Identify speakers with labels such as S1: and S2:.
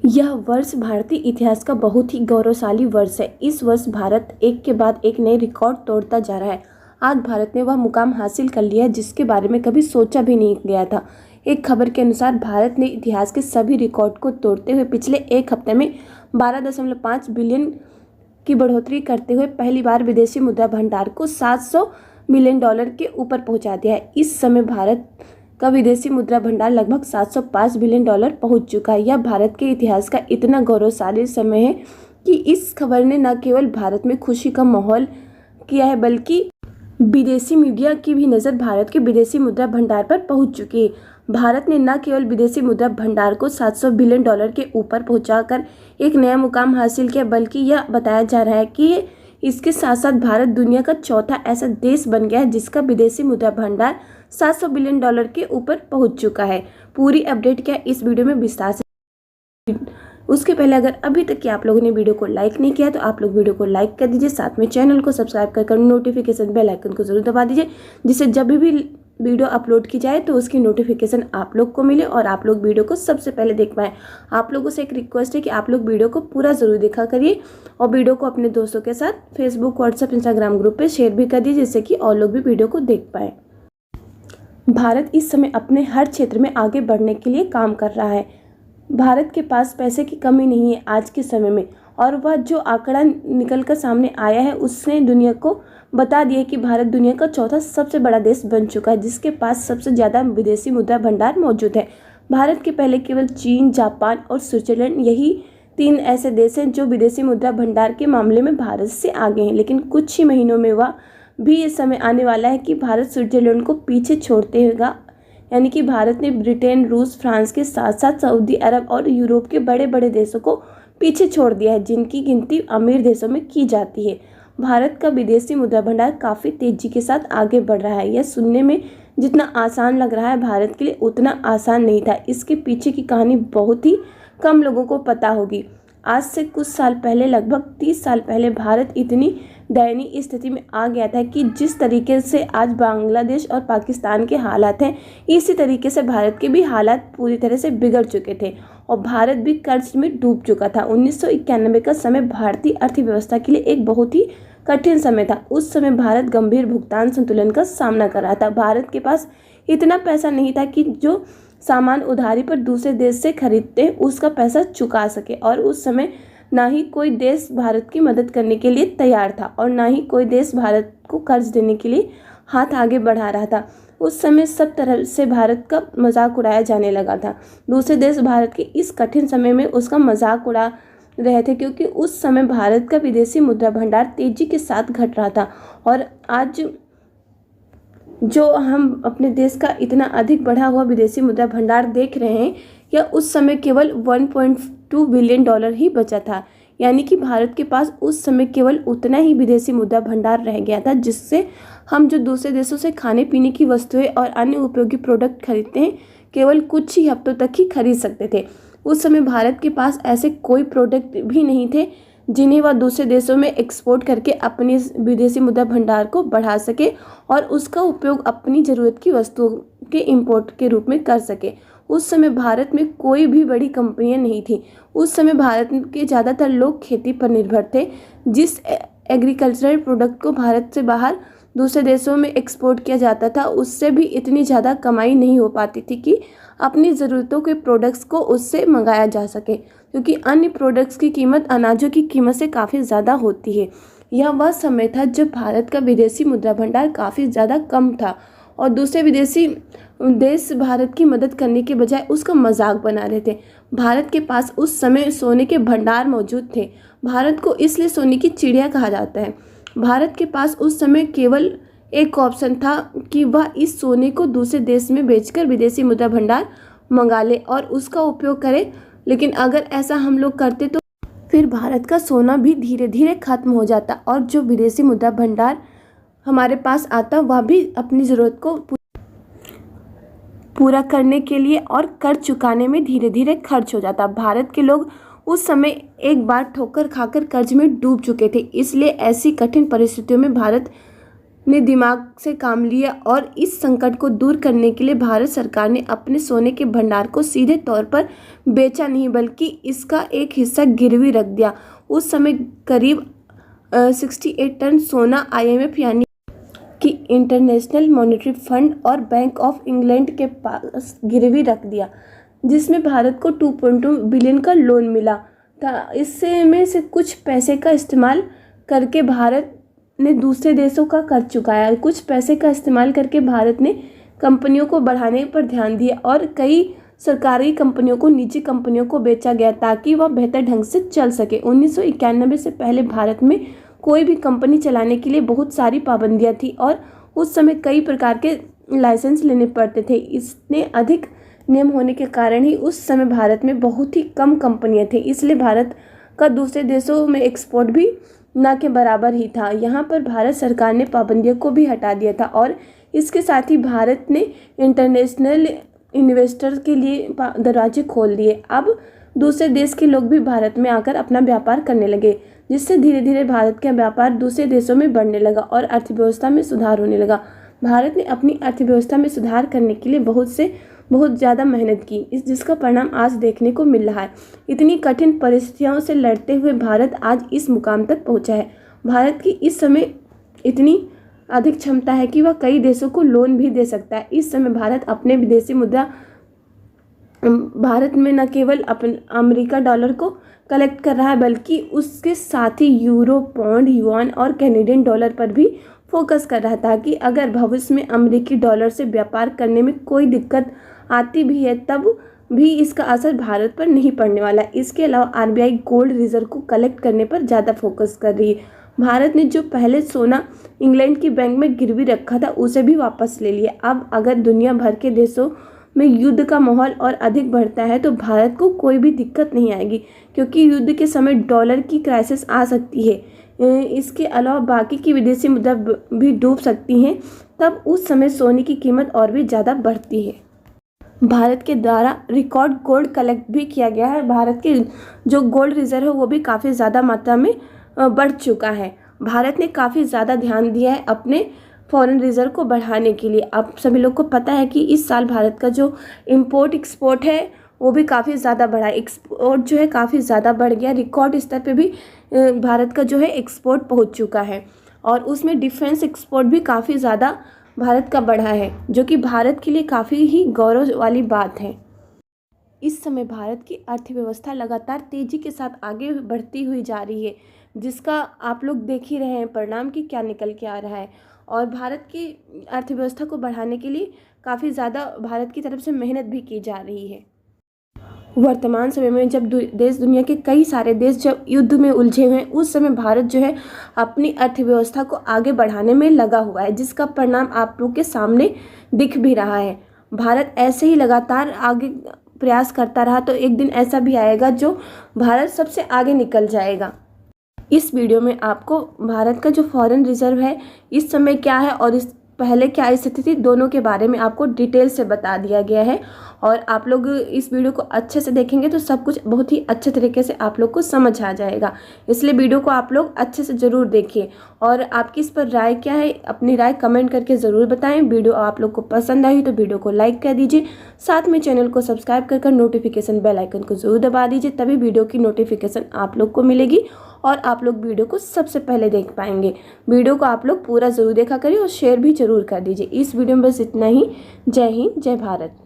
S1: यह वर्ष भारतीय इतिहास का बहुत ही गौरवशाली वर्ष है। इस वर्ष भारत एक के बाद एक नए रिकॉर्ड तोड़ता जा रहा है। आज भारत ने वह मुकाम हासिल कर लिया है जिसके बारे में कभी सोचा भी नहीं गया था। एक खबर के अनुसार भारत ने इतिहास के सभी रिकॉर्ड को तोड़ते हुए पिछले एक हफ्ते में 12.5 बिलियन की बढ़ोतरी करते हुए पहली बार विदेशी मुद्रा भंडार को $700 बिलियन के ऊपर पहुंचा दिया है। इस समय भारत का विदेशी मुद्रा भंडार लगभग $705 बिलियन पहुंच चुका है। यह भारत के इतिहास का इतना गौरवशाली समय है कि इस खबर ने न केवल भारत में खुशी का माहौल किया है बल्कि विदेशी मीडिया की भी नज़र भारत के विदेशी मुद्रा भंडार पर पहुंच चुकी है। भारत ने न केवल विदेशी मुद्रा भंडार को $700 बिलियन के ऊपर पहुंचाकर एक नया मुकाम हासिल किया बल्कि यह बताया जा रहा है कि इसके साथ साथ भारत दुनिया का चौथा ऐसा देश बन गया है जिसका विदेशी मुद्रा भंडार $700 बिलियन के ऊपर पहुंच चुका है। पूरी अपडेट क्या इस वीडियो में विस्तार से। उसके पहले अगर अभी तक कि आप लोगों ने वीडियो को लाइक नहीं किया तो आप लोग वीडियो को लाइक कर दीजिए, साथ में चैनल को सब्सक्राइब कर नोटिफिकेशन बेल आइकन को जरूर दबा दीजिए जिससे जब भी वीडियो अपलोड की जाए तो उसकी नोटिफिकेशन आप लोग को मिले और आप लोग वीडियो को सबसे पहले देख पाएँ। आप लोगों से एक रिक्वेस्ट है कि आप लोग वीडियो को पूरा ज़रूर देखा करिए और वीडियो को अपने दोस्तों के साथ फेसबुक, व्हाट्सएप, इंस्टाग्राम ग्रुप पे शेयर भी कर दीजिए जिससे कि और लोग भी वीडियो को देख पाएँ। भारत इस समय अपने हर क्षेत्र में आगे बढ़ने के लिए काम कर रहा है। भारत के पास पैसे की कमी नहीं है आज के समय में, और वह जो आंकड़ा निकल कर सामने आया है उसने दुनिया को बता दिया कि भारत दुनिया का चौथा सबसे बड़ा देश बन चुका है जिसके पास सबसे ज़्यादा विदेशी मुद्रा भंडार मौजूद है। भारत के पहले केवल चीन, जापान और स्विट्जरलैंड, यही 3 ऐसे देश हैं जो विदेशी मुद्रा भंडार के मामले में भारत से आगे हैं। लेकिन कुछ ही महीनों में वह भी ये समय आने वाला है कि भारत स्विट्जरलैंड को पीछे छोड़ते होगा, यानी कि भारत ने ब्रिटेन, रूस, फ्रांस के साथ साथ सऊदी अरब और यूरोप के बड़े बड़े देशों को पीछे छोड़ दिया है जिनकी गिनती अमीर देशों में की जाती है। भारत का विदेशी मुद्रा भंडार काफ़ी तेजी के साथ आगे बढ़ रहा है। यह सुनने में जितना आसान लग रहा है भारत के लिए उतना आसान नहीं था। इसके पीछे की कहानी बहुत ही कम लोगों को पता होगी। आज से कुछ साल पहले, लगभग 30 साल पहले, भारत इतनी दयनीय स्थिति में आ गया था कि जिस तरीके से आज बांग्लादेश और पाकिस्तान के हालात हैं, इसी तरीके से भारत के भी हालात पूरी तरह से बिगड़ चुके थे और भारत भी कर्ज में डूब चुका था। 1991 का समय भारतीय अर्थव्यवस्था के लिए एक बहुत ही कठिन समय था। उस समय भारत गंभीर भुगतान संतुलन का सामना कर रहा था। भारत के पास इतना पैसा नहीं था कि जो सामान उधारी पर दूसरे देश से खरीदते उसका पैसा चुका सके, और उस समय ना ही कोई देश भारत की मदद करने के लिए तैयार था और ना ही कोई देश भारत को कर्ज देने के लिए हाथ आगे बढ़ा रहा था। उस समय सब तरह से भारत का मजाक उड़ाया जाने लगा था। दूसरे देश भारत के इस कठिन समय में उसका मजाक उड़ा रहे थे क्योंकि उस समय भारत का विदेशी मुद्रा भंडार तेजी के साथ घट रहा था। और आज जो हम अपने देश का इतना अधिक बढ़ा हुआ विदेशी मुद्रा भंडार देख रहे हैं, यह उस समय केवल $1.2 बिलियन ही बचा था, यानी कि भारत के पास उस समय केवल उतना ही विदेशी मुद्रा भंडार रह गया था जिससे हम जो दूसरे देशों से खाने पीने की वस्तुएं और अन्य उपयोगी प्रोडक्ट खरीदते हैं केवल कुछ ही हफ्तों तक ही खरीद सकते थे। उस समय भारत के पास ऐसे कोई प्रोडक्ट भी नहीं थे जिन्हें वह दूसरे देशों में एक्सपोर्ट करके अपने विदेशी मुद्रा भंडार को बढ़ा सके और उसका उपयोग अपनी ज़रूरत की वस्तुओं के इंपोर्ट के रूप में कर सके। उस समय भारत में कोई भी बड़ी कंपनियां नहीं थी। उस समय भारत के ज़्यादातर लोग खेती पर निर्भर थे। जिस एग्रीकल्चरल प्रोडक्ट को भारत से बाहर दूसरे देशों में एक्सपोर्ट किया जाता था उससे भी इतनी ज़्यादा कमाई नहीं हो पाती थी कि अपनी ज़रूरतों के प्रोडक्ट्स को उससे मंगाया जा सके, क्योंकि अन्य प्रोडक्ट्स की कीमत अनाजों की कीमत से काफ़ी ज़्यादा होती है। यह वह समय था जब भारत का विदेशी मुद्रा भंडार काफ़ी ज़्यादा कम था और दूसरे विदेशी देश भारत की मदद करने के बजाय उसका मजाक बना रहे थे। भारत के पास उस समय सोने के भंडार मौजूद थे। भारत को इसलिए सोने की चिड़िया कहा जाता है। भारत के पास उस समय केवल एक ऑप्शन था कि वह इस सोने को दूसरे देश में बेचकर विदेशी मुद्रा भंडार मंगा ले और उसका उपयोग करे। लेकिन अगर ऐसा हम लोग करते तो फिर भारत का सोना भी धीरे धीरे खत्म हो जाता और जो विदेशी मुद्रा भंडार हमारे पास आता वह भी अपनी ज़रूरत को पूरा करने के लिए और कर्ज चुकाने में धीरे धीरे खर्च हो जाता। भारत के लोग उस समय एक बार ठोकर खाकर कर्ज में डूब चुके थे, इसलिए ऐसी कठिन परिस्थितियों में भारत ने दिमाग से काम लिया और इस संकट को दूर करने के लिए भारत सरकार ने अपने सोने के भंडार को सीधे तौर पर बेचा नहीं बल्कि इसका एक हिस्सा गिरवी रख दिया। उस समय करीब 68 टन सोना IMF यानी कि इंटरनेशनल मॉनेटरी फंड और बैंक ऑफ इंग्लैंड के पास गिरवी रख दिया, जिसमें भारत को 2.2 बिलियन का लोन मिला था। इससे में से कुछ पैसे का इस्तेमाल करके भारत ने दूसरे देशों का कर्ज चुकाया। कुछ पैसे का इस्तेमाल करके भारत ने कंपनियों को बढ़ाने पर ध्यान दिया और कई सरकारी कंपनियों को निजी कंपनियों को बेचा गया ताकि वह बेहतर ढंग से चल सके। 1991 से पहले भारत में कोई भी कंपनी चलाने के लिए बहुत सारी पाबंदियां थी और उस समय कई प्रकार के लाइसेंस लेने पड़ते थे। इसने अधिक नियम होने के कारण ही उस समय भारत में बहुत ही कम कंपनियां थी, इसलिए भारत का दूसरे देशों में एक्सपोर्ट भी ना के बराबर ही था। यहाँ पर भारत सरकार ने पाबंदियों को भी हटा दिया था और इसके साथ ही भारत ने इंटरनेशनल इन्वेस्टर के लिए दरवाजे खोल दिए। अब दूसरे देश के लोग भी भारत में आकर अपना व्यापार करने लगे, जिससे धीरे धीरे भारत का व्यापार दूसरे देशों में बढ़ने लगा और अर्थव्यवस्था में सुधार होने लगा। भारत ने अपनी अर्थव्यवस्था में सुधार करने के लिए बहुत ज़्यादा मेहनत की, जिसका परिणाम आज देखने को मिल रहा है। इतनी कठिन परिस्थितियों से लड़ते हुए भारत आज इस मुकाम तक पहुंचा है। भारत की इस समय इतनी अधिक क्षमता है कि वह कई देशों को लोन भी दे सकता है। इस समय भारत अपने विदेशी मुद्रा भारत में न केवल अमेरिका डॉलर को कलेक्ट कर रहा है बल्कि उसके साथ ही यूरो, पौंड, युआन और कैनेडियन डॉलर पर भी फोकस कर रहा था कि अगर भविष्य में अमेरिकी डॉलर से व्यापार करने में कोई दिक्कत आती भी है तब भी इसका असर भारत पर नहीं पड़ने वाला। इसके अलावा RBI गोल्ड रिजर्व को कलेक्ट करने पर ज़्यादा फोकस कर रही है। भारत ने जो पहले सोना इंग्लैंड की बैंक में गिरवी रखा था उसे भी वापस ले लिया। अब अगर दुनिया भर के देशों में युद्ध का माहौल और अधिक बढ़ता है तो भारत को कोई भी दिक्कत नहीं आएगी, क्योंकि युद्ध के समय डॉलर की क्राइसिस आ सकती है। इसके अलावा बाकी की विदेशी मुद्रा भी डूब सकती हैं, तब उस समय सोने की कीमत और भी ज़्यादा बढ़ती है। भारत के द्वारा रिकॉर्ड गोल्ड कलेक्ट भी किया गया है। भारत के जो गोल्ड रिजर्व है वो भी काफ़ी ज़्यादा मात्रा में बढ़ चुका है। भारत ने काफ़ी ज़्यादा ध्यान दिया है अपने फॉरेन रिजर्व को बढ़ाने के लिए। अब सभी लोग को पता है कि इस साल भारत का जो इम्पोर्ट एक्सपोर्ट है वो भी काफ़ी ज़्यादा बढ़ा है। एक्सपोर्ट जो है काफ़ी ज़्यादा बढ़ गया, रिकॉर्ड स्तर पे भी भारत का जो है एक्सपोर्ट पहुंच चुका है और उसमें डिफेंस एक्सपोर्ट भी काफ़ी ज़्यादा भारत का बढ़ा है, जो कि भारत के लिए काफ़ी ही गौरव वाली बात है। इस समय भारत की अर्थव्यवस्था लगातार तेज़ी के साथ आगे बढ़ती हुई जा रही है, जिसका आप लोग देख ही रहे हैं परिणाम कि क्या निकल के आ रहा है। और भारत की अर्थव्यवस्था को बढ़ाने के लिए काफ़ी ज़्यादा भारत की तरफ से मेहनत भी की जा रही है। वर्तमान समय में जब देश दुनिया के कई सारे देश जब युद्ध में उलझे हुए हैं, उस समय भारत जो है अपनी अर्थव्यवस्था को आगे बढ़ाने में लगा हुआ है, जिसका परिणाम आप लोग के सामने दिख भी रहा है। भारत ऐसे ही लगातार आगे प्रयास करता रहा तो एक दिन ऐसा भी आएगा जो भारत सबसे आगे निकल जाएगा। इस वीडियो में आपको भारत का जो फॉरेन रिजर्व है इस समय क्या है और इस पहले क्या स्थिति थी, दोनों के बारे में आपको डिटेल से बता दिया गया है। और आप लोग इस वीडियो को अच्छे से देखेंगे तो सब कुछ बहुत ही अच्छे तरीके से आप लोग को समझ आ जाएगा। इसलिए वीडियो को आप लोग अच्छे से ज़रूर देखिए और आपकी इस पर राय क्या है, अपनी राय कमेंट करके ज़रूर बताएं। वीडियो आप लोग को पसंद आई तो वीडियो को लाइक कर दीजिए, साथ में चैनल को सब्सक्राइब कर नोटिफिकेशन बेल आइकन को ज़रूर दबा दीजिए, तभी वीडियो की नोटिफिकेशन आप लोग को मिलेगी और आप लोग वीडियो को सबसे पहले देख पाएंगे। वीडियो को आप लोग पूरा ज़रूर देखा करिए और शेयर भी ज़रूर कर दीजिए। इस वीडियो में बस इतना ही। जय हिंद, जय भारत।